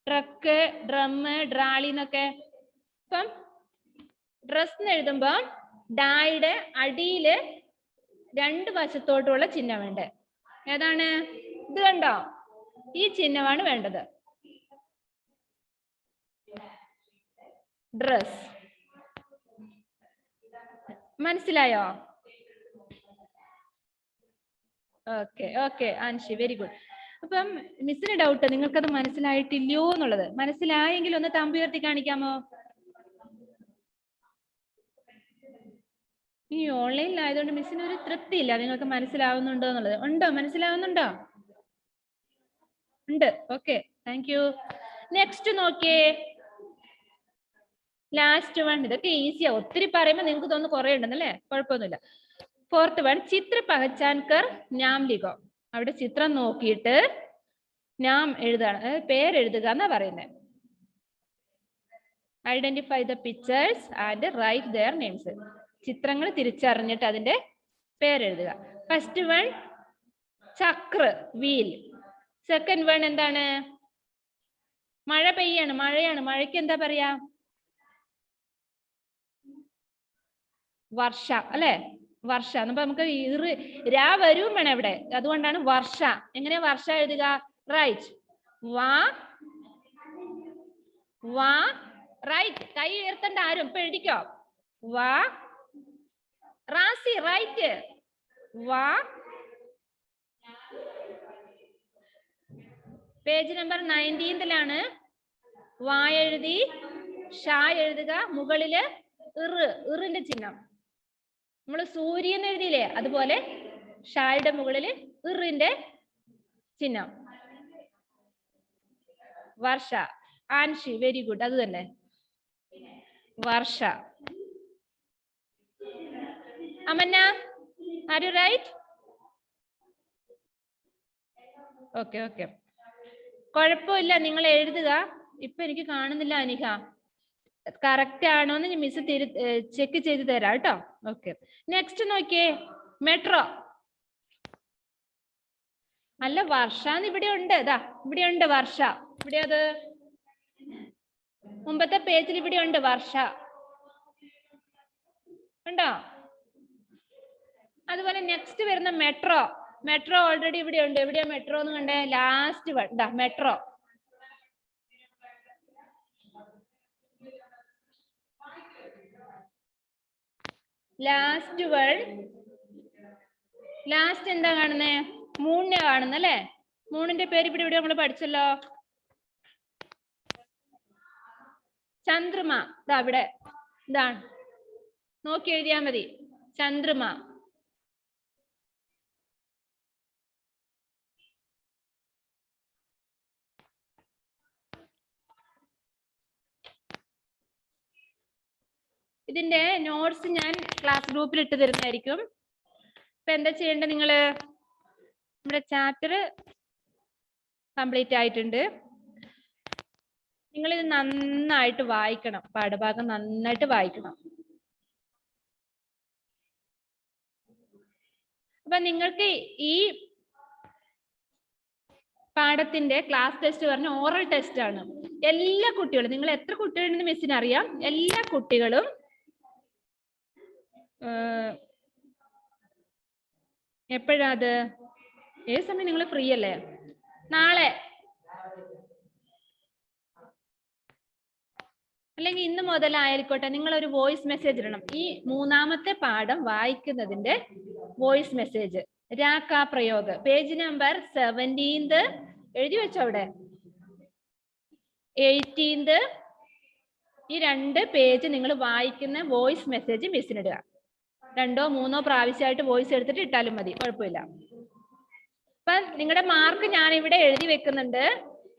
ട്രക്ക് ഡ്രം ഡ്രാളി എന്നൊക്കെ ഇപ്പം ഡ്രസ് എഴുതുമ്പോ ഡായുടെ അടിയില് രണ്ട് വശത്തോട്ടുള്ള ചിഹ്നം വേണ്ടേ ഏതാണ് ഇത് കണ്ടോ ഈ ചിഹ്നമാണ് വേണ്ടത് ഡ്രസ് മനസ്സിലായോ ഓക്കെ ആൻഷി വെരി ഗുഡ് അപ്പം മിസ്സിന് ഡൗട്ട് നിങ്ങൾക്കത് മനസ്സിലായിട്ടില്ലയോ എന്നുള്ളത് മനസ്സിലായെങ്കിൽ ഒന്ന് തമ്പ് ഉയർത്തി കാണിക്കാമോ ഈ ഓൺലൈനിലായതുകൊണ്ട് മിസ്സിന് ഒരു തൃപ്തി ഇല്ല നിങ്ങൾക്ക് മനസ്സിലാവുന്നുണ്ടോ എന്നുള്ളത് മനസ്സിലാവുന്നുണ്ടോ ഉണ്ട് ഓക്കെ താങ്ക് യു നെക്സ്റ്റ് നോക്കിയേ, ലാസ്റ്റ് വൺ. ഇതൊക്കെ ഈസിയാ, ഒത്തിരി പറയുമ്പോൾ നിങ്ങൾക്ക് തോന്നുന്നു കുറെ ഉണ്ടെന്നല്ലേ, കുഴപ്പമൊന്നുമില്ല. ഫോർത്ത് വൺ, ചിത്ര പഹച്ചാൻകർ നാം ലിഖോ. അവിടെ ചിത്രം നോക്കിയിട്ട് നാം എഴുതാണ്, പേരെഴുതുക എന്നാ പറയുന്നത്. Identify the pictures and write their names. ചിത്രങ്ങൾ തിരിച്ചറിഞ്ഞിട്ട് അതിന്റെ പേരെഴുതുക. ഫസ്റ്റ് വൺ ചക്ര, വീൽ. സെക്കൻഡ് വൺ എന്താണ്? മഴ പെയ്യാണ്, മഴയാണ്. മഴയ്ക്ക് എന്താ പറയാ? വർഷ അല്ലെ, വർഷ. അപ്പൊ നമുക്ക് രാ വരും വേണം ഇവിടെ, അതുകൊണ്ടാണ് വർഷ. എങ്ങനെയാ വർഷ എഴുതുക? റൈറ്റ്, വാ വാ, റൈറ്റ്. കൈ ഉയർത്തണ്ട ആരും, ഇപ്പൊ എഴുതിക്കോ. വാ, റാസി റൈറ്റ്, വാ. പേജ് നമ്പർ 19 വാ എഴുതി, ഷാ എഴുതുക, മുകളില് ഇറിന്റെ ചിഹ്നം. നമ്മൾ സൂര്യൻ എഴുതിയില്ലേ, അതുപോലെ ഷായുടെ മുകളില് ഇറിന്റെ ചിഹ്നം. വർഷ. ആൻഷി, വെരി ഗുഡ്, അത് തന്നെ, വർഷ. അമന്ന, are you right? Okay okay, കുഴപ്പമില്ല, നിങ്ങൾ എഴുതുക. ഇപ്പൊ എനിക്ക് കാണുന്നില്ല അനിക, കറക്റ്റ് ആണോന്ന് മിസ് ചെക്ക് ചെയ്ത് തരാം കേട്ടോ. ഓക്കെ, നെക്സ്റ്റ് നോക്കിയേ, മെട്രോ. അല്ല, വർഷാന്ന് ഇവിടെ ഉണ്ട്, ഇതാ ഇവിടെ ഉണ്ട് വർഷ. ഇവിടെ അത് മുമ്പത്തെ പേജിൽ ഇവിടെ ഉണ്ട് വർഷ, ഉണ്ടോ? അതുപോലെ നെക്സ്റ്റ് വരുന്ന മെട്രോ. മെട്രോ ഓൾറെഡി ഇവിടെ ഉണ്ട്. എവിടെയാ മെട്രോ എന്ന് കണ്ടേ? ലാസ്റ്റ് വൺ, ഇതാ മെട്രോ. ലാസ്റ്റ് വൺ, ലാസ്റ്റ് എന്താ കാണുന്നേ? മൂണിനെ കാണുന്നല്ലേ? മൂണിന്റെ പേര് ഇവിടെ നമ്മൾ പഠിച്ചല്ലോ, ചന്ദ്രമ. ഇതാ ഇവിടെ, ഇതാണ്, നോക്കി എഴുതിയാ മതി, ചന്ദ്രമ. ഇതിന്റെ നോട്ട്സ് ഞാൻ ക്ലാസ് ഗ്രൂപ്പിൽ ഇട്ട് തരുന്നതായിരിക്കും. ഇപ്പൊ എന്താ ചെയ്യേണ്ടത്? നിങ്ങള് നമ്മുടെ ചാപ്റ്റർ കംപ്ലീറ്റ് ആയിട്ടുണ്ട്. നിങ്ങൾ ഇത് നന്നായിട്ട് വായിക്കണം, പാഠഭാഗം നന്നായിട്ട് വായിക്കണം. അപ്പൊ നിങ്ങൾക്ക് ഈ പാഠത്തിന്റെ ക്ലാസ് ടെസ്റ്റ് പറഞ്ഞ ഓറൽ ടെസ്റ്റ് ആണ്. എല്ലാ കുട്ടികളും, നിങ്ങൾ എത്ര കുട്ടികളുണ്ടെന്ന് മിസ്സിന് അറിയാം, എല്ലാ കുട്ടികളും എപ്പോഴാ അത്? ഏത് സമയം നിങ്ങൾ ഫ്രീ അല്ലേ? നാളെ അല്ലെങ്കിൽ ഇന്ന് മുതലായിരിക്കട്ടെ, നിങ്ങൾ ഒരു വോയിസ് മെസ്സേജ് ഇടണം. ഈ മൂന്നാമത്തെ പാഠം വായിക്കുന്നതിന്റെ വോയിസ് മെസ്സേജ്. രാക്കാ പ്രയോഗ, പേജ് നമ്പർ 17 എഴുതി വെച്ചോ അവിടെ, 18 ഈ 2 പേജ് നിങ്ങൾ വായിക്കുന്ന വോയിസ് മെസ്സേജ് മിസ്സിനിടുക. 2ഓ 3ഓ പ്രാവശ്യമായിട്ട് വോയിസ് എടുത്തിട്ട് ഇട്ടാലും മതി, കുഴപ്പമില്ല. അപ്പൊ നിങ്ങളുടെ മാർക്ക് ഞാൻ ഇവിടെ എഴുതി വെക്കുന്നുണ്ട്.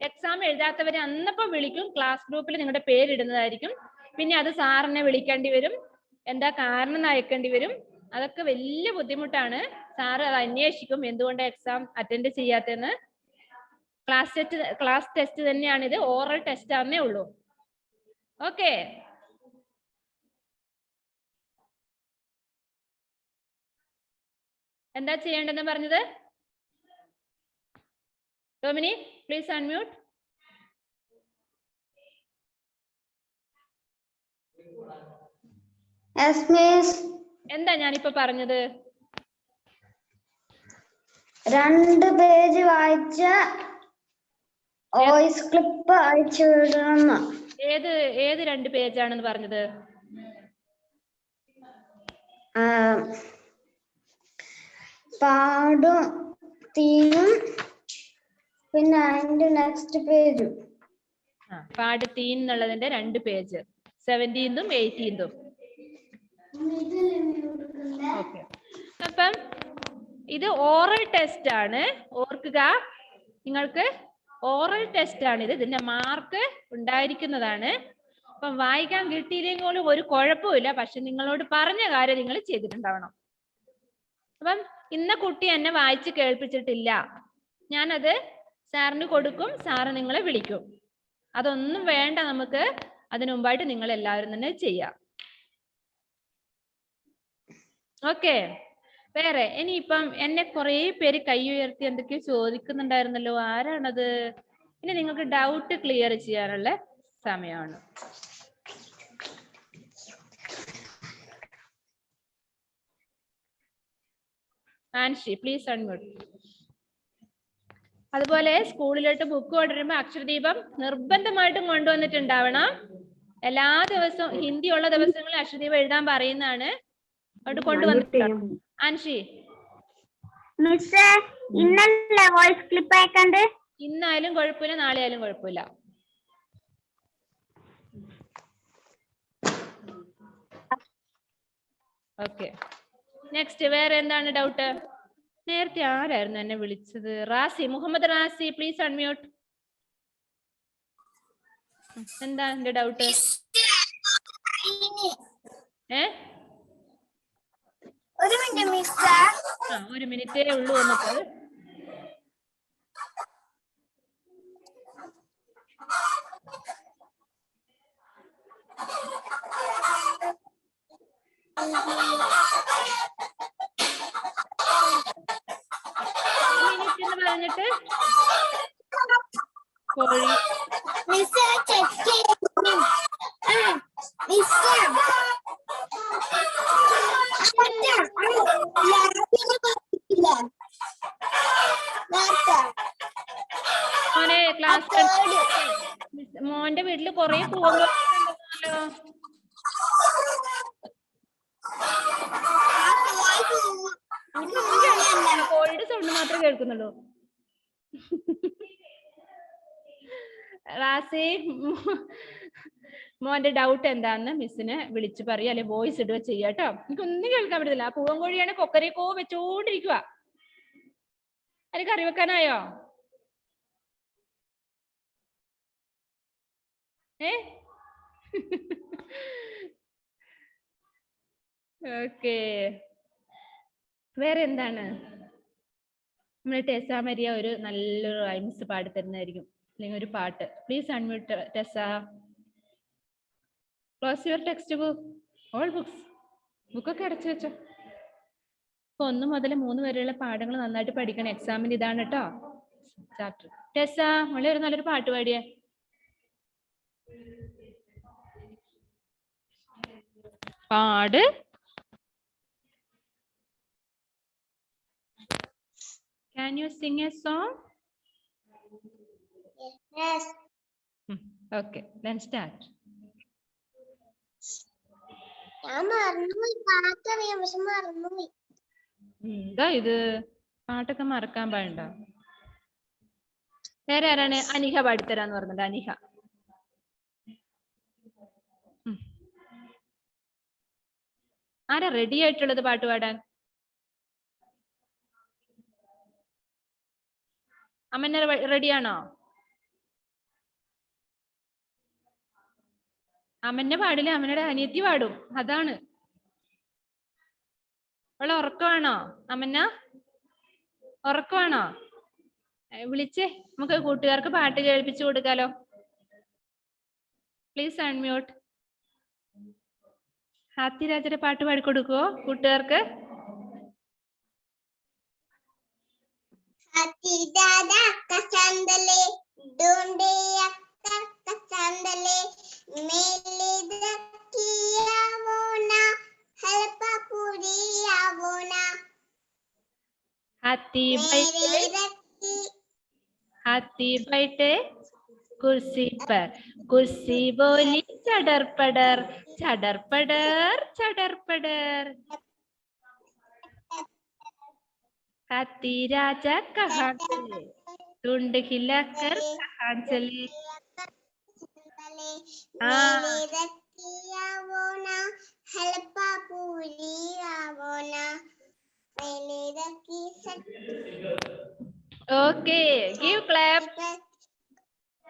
എക്സാം എഴുതാത്തവരെ അന്നപ്പം വിളിക്കും, ക്ലാസ് ഗ്രൂപ്പിൽ നിങ്ങളുടെ പേരിടുന്നതായിരിക്കും. പിന്നെ അത് സാറിനെ വിളിക്കേണ്ടി വരും, എന്താ കാരണം അയക്കേണ്ടി വരും. അതൊക്കെ വലിയ ബുദ്ധിമുട്ടാണ്. സാറ് അത് അന്വേഷിക്കും, എന്തുകൊണ്ട് എക്സാം അറ്റൻഡ് ചെയ്യാത്തെന്ന്. ക്ലാസ് ടെസ്റ്റ് തന്നെയാണ് ഇത്, ഓറൽ ടെസ്റ്റ് ആണെന്നേ ഉള്ളൂ. ഓക്കെ, എന്താ ചെയ്യേണ്ടതെന്ന് പറഞ്ഞത്? ഡൊമിനി, പ്ലീസ് അൺമ്യൂട്ട്. എന്താ ഞാനിപ്പോ പറഞ്ഞത്? 2 പേജ് വായിച്ച വോയിസ് ക്ലിപ്പ് അയച്ചു വിടണം. ഏത് 2 പേജാണെന്ന് പറഞ്ഞത്? പാടും തീനും പിന്നെ അതിന്റെ നെക്സ്റ്റ് പേജും. പാട് തീൻ എന്നുള്ളതിന്റെ 2 പേജ്, 17ഉം 18ഉം. ഓക്കെ, അപ്പം ഇത് ഓറൽ ടെസ്റ്റ് ആണ്, ഓർക്കുക. നിങ്ങൾക്ക് ഓറൽ ടെസ്റ്റ് ആണ് ഇത്. ഇതിന്റെ മാർക്ക് ഉണ്ടായിരിക്കുന്നതാണ്. അപ്പം വായിക്കാൻ കിട്ടിയില്ലെങ്കിലും ഒരു കുഴപ്പമില്ല. പക്ഷെ നിങ്ങളോട് പറഞ്ഞ കാര്യം നിങ്ങൾ ചെയ്തിട്ടുണ്ടാവണം. അപ്പം ഇന്ന കുട്ടി എന്നെ വായിച്ച് കേൾപ്പിച്ചിട്ടില്ല, ഞാനത് സാറിന് കൊടുക്കും, സാറ് നിങ്ങളെ വിളിക്കും. അതൊന്നും വേണ്ട നമുക്ക്. അതിനു മുമ്പായിട്ട് നിങ്ങൾ എല്ലാവരും തന്നെ ചെയ്യാം. ഓക്കെ. വേറെ ഇനിയിപ്പം എന്നെ കുറെ പേര് കൈ ഉയർത്തി എന്തൊക്കെയോ ചോദിക്കുന്നുണ്ടായിരുന്നല്ലോ, ആരാണത്? ഇനി നിങ്ങൾക്ക് ഡൗട്ട് ക്ലിയർ ചെയ്യാനുള്ള സമയമാണ്. Anshi please unmute. അതുപോലെ സ്കൂളിലോട്ട് ബുക്ക് കൊണ്ടുവരുമ്പോൾ അക്ഷരദീപം നിർബന്ധമായിട്ടും കൊണ്ടുവന്നിട്ടുണ്ടാവണം. എല്ലാ ദിവസവും ഹിന്ദി ഉള്ള ദിവസങ്ങളിൽ അക്ഷരദീപം എഴുതാൻ പറയുന്നതാണ്. അവിടെ കൊണ്ടുവന്നിട്ടുണ്ടാവും. ആൻഷി ഇന്നല്ലേ വോയിസ് ക്ലിപ്പ് അയക്കണ്ട്? ഇന്നായാലും കുഴപ്പമില്ല, നാളെ ആയാലും കുഴപ്പമില്ല. ഓക്കെ. നെക്സ്റ്റ് വേറെ എന്താണ് ഡൗട്ട്? നേരത്തെ ആരായിരുന്നു എന്നെ വിളിച്ചത്? Razi, Muhammad Razi please unmute. എന്താ എന്റെ ഡൗട്ട്? ഒരു മിനിറ്റേ ഉള്ളൂ വന്നിട്ട്. പറഞ്ഞിട്ട് കോഴി മോനെ ക്ലാസ് മോന്റെ വീട്ടില് കൊറേ പൂവല്ലോ. കോഴിയുടെ സൗണ്ട് മാത്രമേ കേൾക്കുന്നുള്ളൂ. റാസി, മോന്റെ ഡൗട്ട് എന്താന്ന് മിസ്സിനെ വിളിച്ചു പറയുക, അല്ലെ വോയിസ് ഇടുക ചെയ്യാട്ടോ. എനിക്കൊന്നും കേൾക്കാൻ പറ്റത്തില്ല. ആ പൂവൻ കോഴിയാണ് കൊക്കരക്കോ വെച്ചോണ്ടിരിക്കുക. അതിന് കറി വെക്കാനായോ? ഓക്കേ. വേറെ എന്താണ്? നമ്മുടെ ടെസ മരിയ ഒരു നല്ലൊരു റൈംസ് പാടി തരുന്നതായിരിക്കും, അല്ലെങ്കിൽ ഒരു പാട്ട്. Please unmute Tessa. Close your text book. All books. ബുക്കൊക്കെ അടച്ചു വെച്ചോ. 1 മുതൽ 3 വരെയുള്ള പാഠങ്ങൾ നന്നായിട്ട് പഠിക്കണം. എക്സാമിന് ഇതാണ് കേട്ടോ ചാപ്റ്റർ. ടെസ മോളെ ഒരു നല്ലൊരു പാട്ട് പാടിയേ. പാട്. Can you sing a song? Yes. Okay, then start. ഞാൻ മറന്നുപോയി. പാട്ടറിയാം, പക്ഷെ മറന്നുപോയി. എന്താ ഇത്? പാട്ടൊക്കെ മറക്കാൻ പാടുണ്ടോ? വേറെ ആരാണ്? അനിഹ പാടിത്തരാന്ന് പറഞ്ഞിട്ടുണ്ട്. അനിഹ. ആരാ റെഡി ആയിട്ടുള്ളത് പാട്ട് പാടാൻ? അമ്മ റെഡിയാണോ? അമ്മന്നെ പാടില്ല, അമ്മയുടെ അനിയത്തി പാടും. അതാണ്. അവളെ ഉറക്കമാണോ അമ്മന്ന? ഉറക്കമാണോ? വിളിച്ചേ, നമുക്ക് കൂട്ടുകാർക്ക് പാട്ട് കേൾപ്പിച്ചു കൊടുക്കാലോ. Please unmute. ഹാത്തിരാജയുടെ പാട്ട് പാടിക്കൊടുക്കുവോ കൂട്ടുകാർക്ക്? हाथी बैठे कुर्सी पर, कुर्सी बोली चडर पडर, चडर पडर, चडर पडर। हाथी राजा कहाँ चले, टुंड हिलाकर कहाँ चले। Okay, give clap.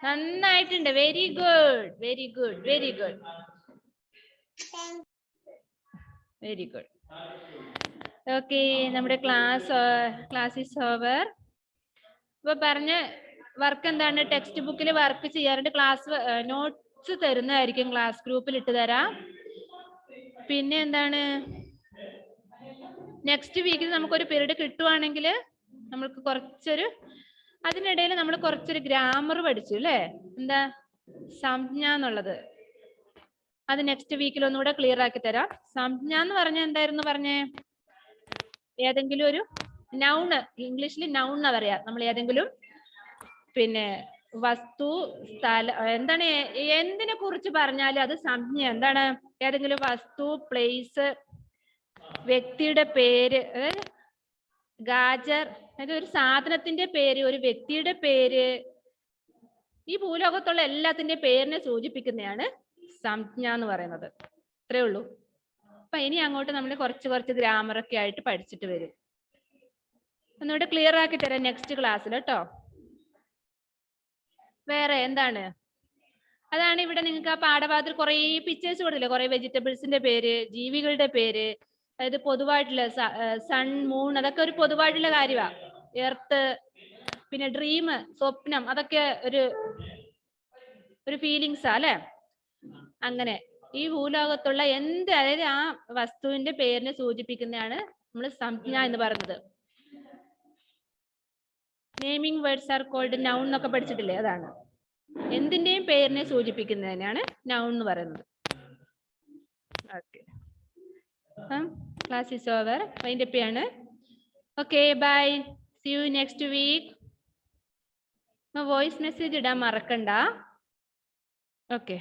നന്നായിട്ടുണ്ട്. Very good, very good, very good, very good. Okay, നമ്മുടെ ക്ലാസ് ഈസ് ഓവർ. ഇപ്പൊ പറഞ്ഞ വർക്ക് എന്താണ്? ടെക്സ്റ്റ് ബുക്കിൽ വർക്ക് ചെയ്യാറുണ്ട്. ക്ലാസ് നോട്ട്സ് തരുന്നതായിരിക്കും, ക്ലാസ് ഗ്രൂപ്പിൽ ഇട്ട് തരാം. പിന്നെ എന്താണ്, നെക്സ്റ്റ് വീക്കിൽ നമുക്കൊരു പീരീഡ് കിട്ടുവാണെങ്കിൽ നമുക്ക് കുറച്ചൊരു അതിനിടയിൽ നമ്മൾ കുറച്ചൊരു ഗ്രാമർ പഠിച്ചു അല്ലേ? എന്താ സംജ്ഞ എന്നുള്ളത്, അത് നെക്സ്റ്റ് വീക്കിൽ ഒന്നുകൂടെ ക്ലിയർ ആക്കി തരാം. സംജ്ഞ എന്ന് പറഞ്ഞാൽ എന്തായിരുന്നു പറഞ്ഞേ? ഏതെങ്കിലും ഒരു നൗണ്, ഇംഗ്ലീഷിൽ നൗൺ എന്നാ പറയാ. നമ്മൾ ഏതെങ്കിലും പിന്നെ വസ്തു, സ്ഥല, എന്താണ് എന്തിനെ കുറിച്ച് പറഞ്ഞാലും അത് സംജ്ഞ. എന്താണ്? ഏതെങ്കിലും വസ്തു, പ്ലേസ്, വ്യക്തിയുടെ പേര്, ഗാജർ, അതായത് ഒരു സാധനത്തിന്റെ പേര്, ഒരു വ്യക്തിയുടെ പേര്, ഈ ഭൂലോകത്തുള്ള എല്ലാത്തിന്റെ പേരിനെ സൂചിപ്പിക്കുന്നതാണ് സംജ്ഞ എന്ന് പറയുന്നത്. അത്രേ ഉള്ളൂ. അപ്പൊ ഇനി അങ്ങോട്ട് നമ്മൾ കുറച്ച് ഗ്രാമർ ഒക്കെ ആയിട്ട് പഠിച്ചിട്ട് വരും. ഒന്നുകൂടെ ക്ലിയർ ആക്കി തരാം നെക്സ്റ്റ് ക്ലാസ്സിൽ കേട്ടോ. വേറെ എന്താണ്? അതാണ് ഇവിടെ നിങ്ങൾക്ക് ആ പാഠഭാഗത്തിൽ കുറെ പിക്ചേഴ്സ് കൊടുത്തില്ലേ, കുറെ വെജിറ്റബിൾസിന്റെ പേര്, ജീവികളുടെ പേര്, അതായത് പൊതുവായിട്ടുള്ള സൺ, മൂൺ, അതൊക്കെ ഒരു പൊതുവായിട്ടുള്ള കാര്യമാണ്. എർത്ത്, പിന്നെ ഡ്രീം, സ്വപ്നം, അതൊക്കെ ഒരു ഫീലിങ്സാ അല്ലെ? അങ്ങനെ ഈ ഭൂലോകത്തുള്ള എന്ത്, അതായത് ആ വസ്തുവിന്റെ പേരിനെ സൂചിപ്പിക്കുന്നതാണ് നമ്മൾ സംജ്ഞ എന്ന് പറയുന്നത്. Naming words are called noun എന്നൊക്കെ പഠിച്ചിട്ടില്ലേ? അതാണ് എന്തിന്റെയും പേരിനെ സൂചിപ്പിക്കുന്നതിനാണ് നൗൺ എന്ന് പറയുന്നത്. Okay, class is over. Wind up ചെയ്യാണ്. Okay, bye, see you next week. Voice message ഇടാൻ മറക്കണ്ട. ഓക്കെ.